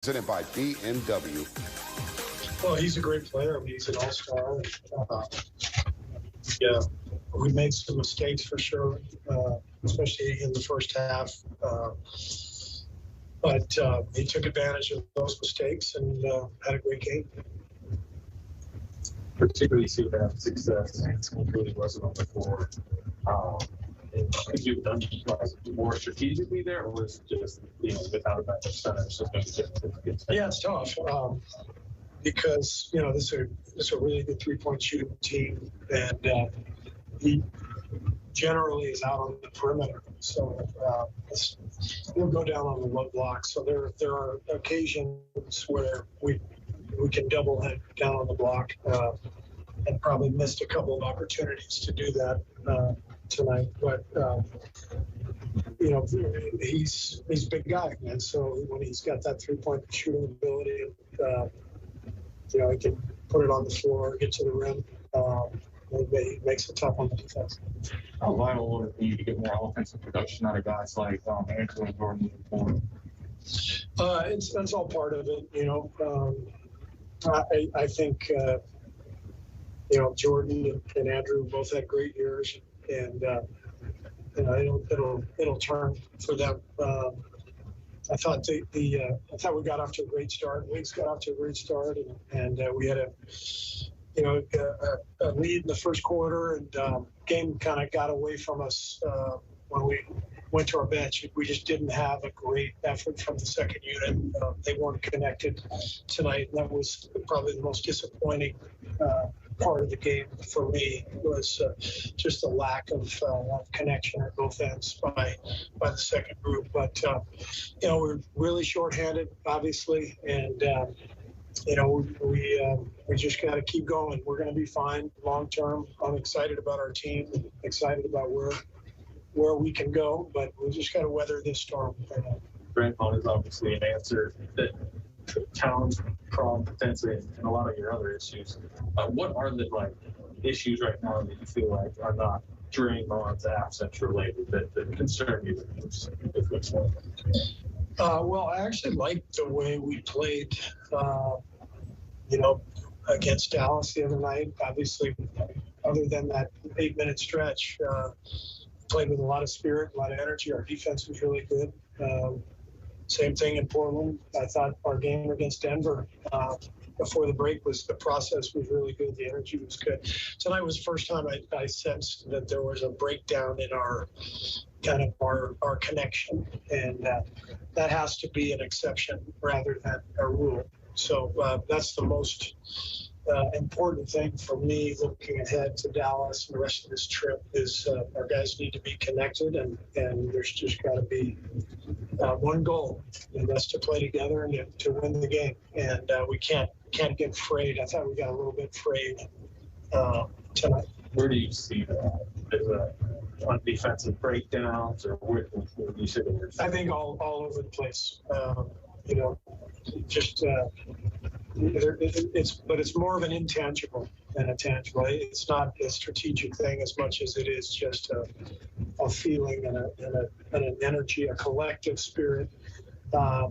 Presented by BMW. Well, he's a great player. I mean, he's an all-star. Yeah, we made some mistakes for sure, especially in the first half. But he took advantage of those mistakes and had a great game. Particularly see that success and really wasn't on the floor. Could you have done more strategically there, or was it just, without a backup center, so maybe different? Yeah, it's tough because, this is a really good three-point shooting team, and he generally is out on the perimeter. So we'll go down on the low block. So there are occasions where we can double head down on the block, and probably missed a couple of opportunities to do that tonight. But he's a big guy, and so when he's got that three-point shooting ability, he can put it on the floor, get to the rim. It makes it tough on the defense. How vital would it be to get more offensive production out of guys like Andrew and Jordan moving forward? That's all part of it, I think Jordan and Andrew both had great years, and it'll turn for them. I thought we got off to a great start. Wings got off to a great start, and we had a lead in the first quarter, and game kind of got away from us when we went to our bench. We just didn't have a great effort from the second unit. They weren't connected tonight, and that was probably the most disappointing part of the game for me, was just the lack of connection at both ends by the second group. But we're really shorthanded, obviously, and we just got to keep going. We're going to be fine long term. I'm excited about our team, excited about where we can go, but we just got to weather this storm. Draymond is obviously an answer that challenge potentially and a lot of your other issues. What are the issues right now that you feel like are not Draymond's absence related that concern you? Well, I actually liked the way we played, against Dallas the other night. Obviously, other than that 8-minute stretch, played with a lot of spirit, a lot of energy. Our defense was really good. Same thing in Portland. I thought our game against Denver before the break the process was really good. The energy was good. Tonight was the first time I sensed that there was a breakdown in our connection, and that has to be an exception rather than a rule. So that's the most important thing for me looking ahead to Dallas and the rest of this trip is our guys need to be connected, and there's just got to be one goal, and that's to play together and to win the game. And we can't get frayed. I thought we got a little bit frayed tonight. Where do you see that? Is on defensive breakdowns, or where do you see that? I think all over the place. It's more of an intangible than a tangible. It's not a strategic thing as much as it is just a feeling and an energy, a collective spirit. I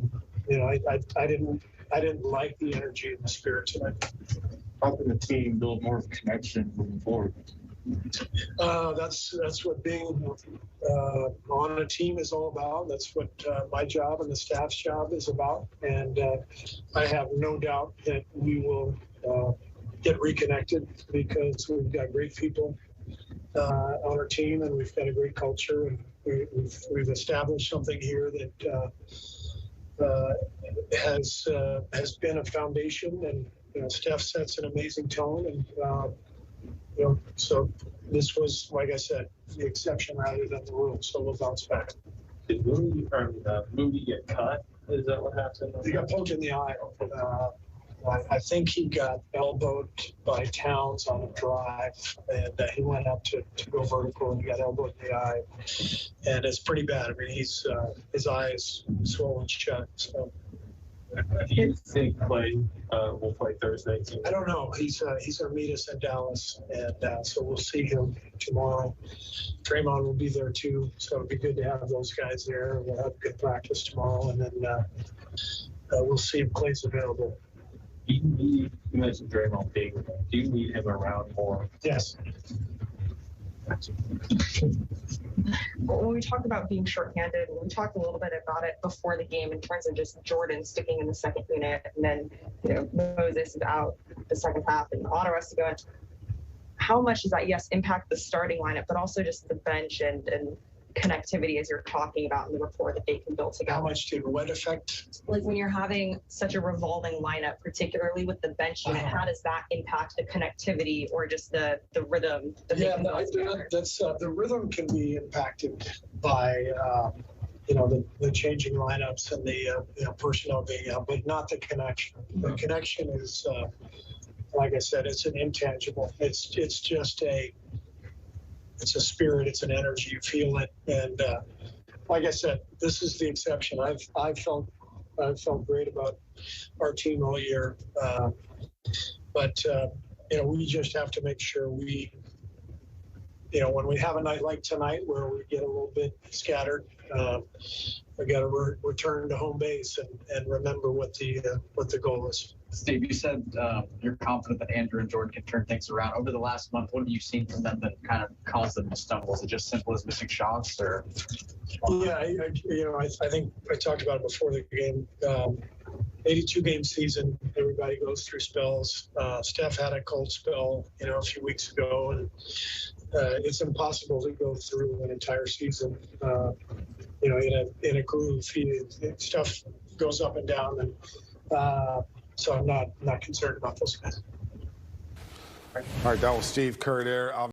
didn't like the energy and the spirit tonight. How can the team build more of a connection moving forward? That's what being on a team is all about. That's what my job and the staff's job is about. And I have no doubt that we will get reconnected because we've got great people on our team, and we've got a great culture, and we've established something here that has been a foundation, and Steph sets an amazing tone, and so this was, like I said, the exception rather than the rule. So we'll bounce back. Did Moody get cut? Is that what happened? He got poked in the eye. I think he got elbowed by Towns on a drive, and he went up to go vertical, and he got elbowed in the eye, and it's pretty bad. I mean, his eye is swollen shut. So. Do you think Clay will play Thursday? I don't know. He's going to meet us in Dallas, and so we'll see him tomorrow. Draymond will be there too, so it'd be good to have those guys there. We'll have good practice tomorrow, and then we'll see if Clay's available. You mentioned Draymond being. Do you need him around more? Yes. When we talk about being shorthanded, we talked a little bit about it before the game in terms of just Jordan sticking in the second unit, and then Moses is out the second half, and Otto has to go in. How much does that, yes, impact the starting lineup, but also just the bench and connectivity as you're talking about in the rapport that they can build together? How much did what affect? Like when you're having such a revolving lineup, particularly with the bench unit, how does that impact the connectivity or just the rhythm? That's the rhythm can be impacted by the changing lineups and the personnel being out, but not the connection. The connection is, like I said, it's an intangible. It's just it's a spirit, it's an energy, you feel it. And like I said, this is the exception. I've felt great about our team all year. But we just have to make sure we, when we have a night like tonight where we get a little bit scattered, we got to return to home base and remember what the goal is. Steve, you said you're confident that Andrew and Jordan can turn things around. Over the last month, what have you seen from them that kind of caused them to stumble? Is it just simple as missing shots, or? Yeah, I think I talked about it before the game. 82-game season, everybody goes through spells. Steph had a cold spell, a few weeks ago, and it's impossible to go through an entire season, in a groove. Stuff goes up and down, and so I'm not concerned about those guys. All right, that was Steve Kerr there.